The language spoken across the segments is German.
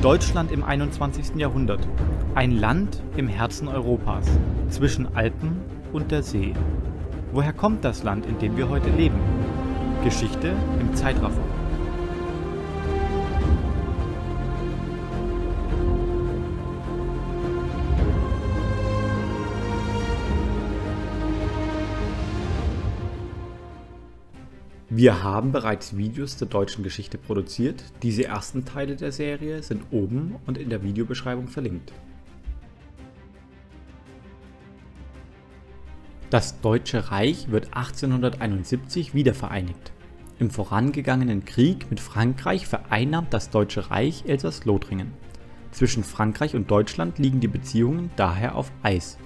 Deutschland im 21. Jahrhundert. Ein Land im Herzen Europas, zwischen Alpen und der See. Woher kommt das Land, in dem wir heute leben? Geschichte im Zeitraffer. Wir haben bereits Videos zur deutschen Geschichte produziert. Diese ersten Teile der Serie sind oben und in der Videobeschreibung verlinkt. Das Deutsche Reich wird 1871 wiedervereinigt. Im vorangegangenen Krieg mit Frankreich vereinnahmt das Deutsche Reich Elsass-Lothringen. Zwischen Frankreich und Deutschland liegen die Beziehungen daher auf Eis.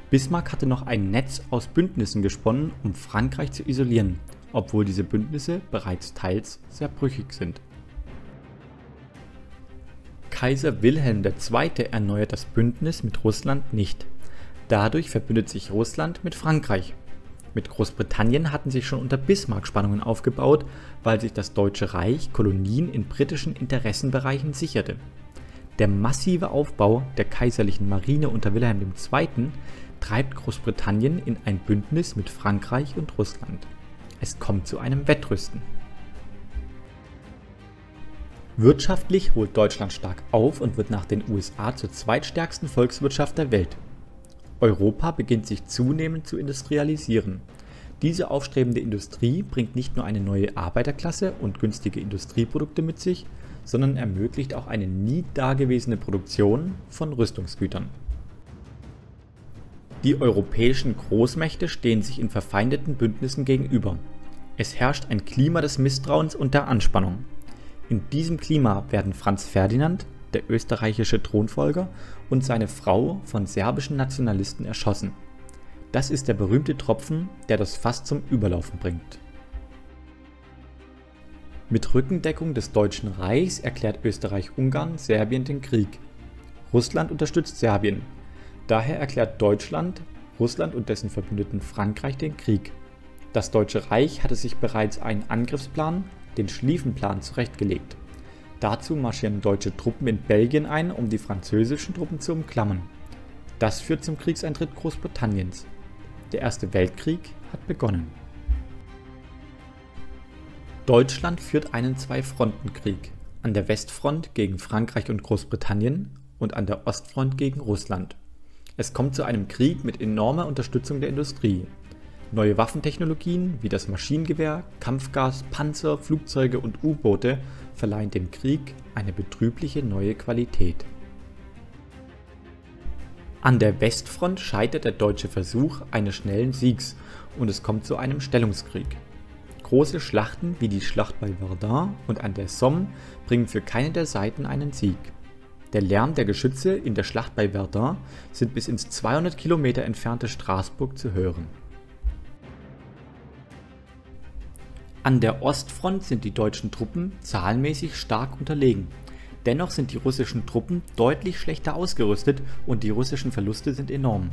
Bismarck hatte noch ein Netz aus Bündnissen gesponnen, um Frankreich zu isolieren, obwohl diese Bündnisse bereits teils sehr brüchig sind. Kaiser Wilhelm II. Erneuert das Bündnis mit Russland nicht. Dadurch verbündet sich Russland mit Frankreich. Mit Großbritannien hatten sich schon unter Bismarck Spannungen aufgebaut, weil sich das Deutsche Reich Kolonien in britischen Interessenbereichen sicherte. Der massive Aufbau der kaiserlichen Marine unter Wilhelm II. Treibt Großbritannien in ein Bündnis mit Frankreich und Russland. Es kommt zu einem Wettrüsten. Wirtschaftlich holt Deutschland stark auf und wird nach den USA zur zweitstärksten Volkswirtschaft der Welt. Europa beginnt sich zunehmend zu industrialisieren. Diese aufstrebende Industrie bringt nicht nur eine neue Arbeiterklasse und günstige Industrieprodukte mit sich, sondern ermöglicht auch eine nie dagewesene Produktion von Rüstungsgütern. Die europäischen Großmächte stehen sich in verfeindeten Bündnissen gegenüber. Es herrscht ein Klima des Misstrauens und der Anspannung. In diesem Klima werden Franz Ferdinand, der österreichische Thronfolger, und seine Frau von serbischen Nationalisten erschossen. Das ist der berühmte Tropfen, der das Fass zum Überlaufen bringt. Mit Rückendeckung des Deutschen Reichs erklärt Österreich-Ungarn Serbien den Krieg. Russland unterstützt Serbien. Daher erklärt Deutschland Russland und dessen Verbündeten Frankreich den Krieg. Das Deutsche Reich hatte sich bereits einen Angriffsplan, den Schlieffenplan, zurechtgelegt. Dazu marschieren deutsche Truppen in Belgien ein, um die französischen Truppen zu umklammern. Das führt zum Kriegseintritt Großbritanniens. Der Erste Weltkrieg hat begonnen. Deutschland führt einen Zwei-Fronten-Krieg. An der Westfront gegen Frankreich und Großbritannien und an der Ostfront gegen Russland. Es kommt zu einem Krieg mit enormer Unterstützung der Industrie. Neue Waffentechnologien wie das Maschinengewehr, Kampfgas, Panzer, Flugzeuge und U-Boote verleihen dem Krieg eine betrübliche neue Qualität. An der Westfront scheitert der deutsche Versuch eines schnellen Siegs und es kommt zu einem Stellungskrieg. Große Schlachten wie die Schlacht bei Verdun und an der Somme bringen für keine der Seiten einen Sieg. Der Lärm der Geschütze in der Schlacht bei Verdun sind bis ins 200 Kilometer entfernte Straßburg zu hören. An der Ostfront sind die deutschen Truppen zahlenmäßig stark unterlegen. Dennoch sind die russischen Truppen deutlich schlechter ausgerüstet und die russischen Verluste sind enorm.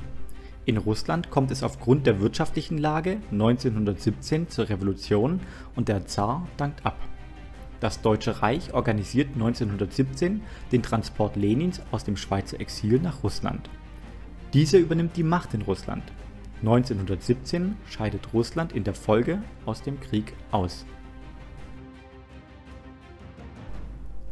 In Russland kommt es aufgrund der wirtschaftlichen Lage 1917 zur Revolution und der Zar dankt ab. Das Deutsche Reich organisiert 1917 den Transport Lenins aus dem Schweizer Exil nach Russland. Dieser übernimmt die Macht in Russland. 1917 scheidet Russland in der Folge aus dem Krieg aus.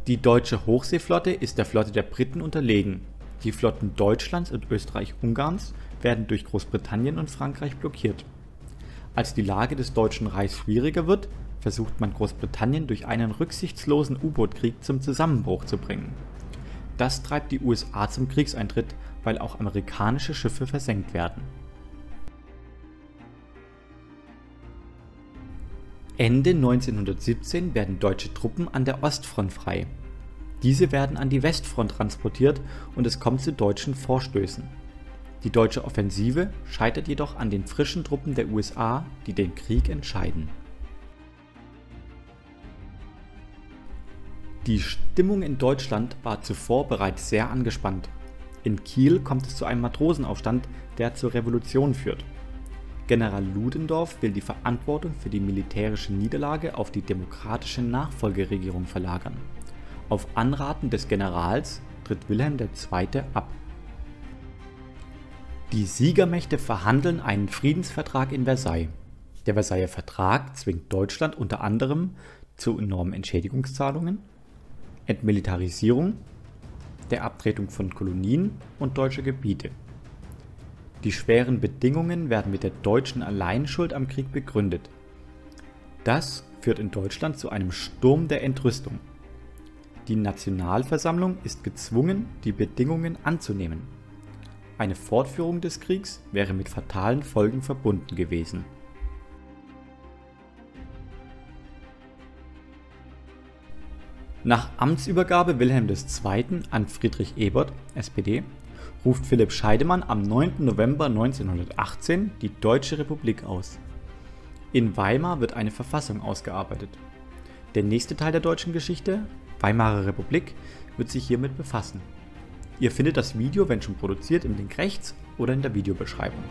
Die deutsche Hochseeflotte ist der Flotte der Briten unterlegen. Die Flotten Deutschlands und Österreich-Ungarns werden durch Großbritannien und Frankreich blockiert. Als die Lage des Deutschen Reichs schwieriger wird, versucht man Großbritannien durch einen rücksichtslosen U-Boot-Krieg zum Zusammenbruch zu bringen. Das treibt die USA zum Kriegseintritt, weil auch amerikanische Schiffe versenkt werden. Ende 1917 werden deutsche Truppen an der Ostfront frei. Diese werden an die Westfront transportiert und es kommt zu deutschen Vorstößen. Die deutsche Offensive scheitert jedoch an den frischen Truppen der USA, die den Krieg entscheiden. Die Stimmung in Deutschland war zuvor bereits sehr angespannt. In Kiel kommt es zu einem Matrosenaufstand, der zur Revolution führt. General Ludendorff will die Verantwortung für die militärische Niederlage auf die demokratische Nachfolgeregierung verlagern. Auf Anraten des Generals tritt Wilhelm II. Ab. Die Siegermächte verhandeln einen Friedensvertrag in Versailles. Der Versailler Vertrag zwingt Deutschland unter anderem zu enormen Entschädigungszahlungen, Entmilitarisierung, der Abtretung von Kolonien und deutscher Gebiete. Die schweren Bedingungen werden mit der deutschen Alleinschuld am Krieg begründet. Das führt in Deutschland zu einem Sturm der Entrüstung. Die Nationalversammlung ist gezwungen, die Bedingungen anzunehmen. Eine Fortführung des Kriegs wäre mit fatalen Folgen verbunden gewesen. Nach Amtsübergabe Wilhelm II. An Friedrich Ebert, SPD, ruft Philipp Scheidemann am 9. November 1918 die Deutsche Republik aus. In Weimar wird eine Verfassung ausgearbeitet. Der nächste Teil der deutschen Geschichte, Weimarer Republik, wird sich hiermit befassen. Ihr findet das Video, wenn schon produziert, im Link rechts oder in der Videobeschreibung.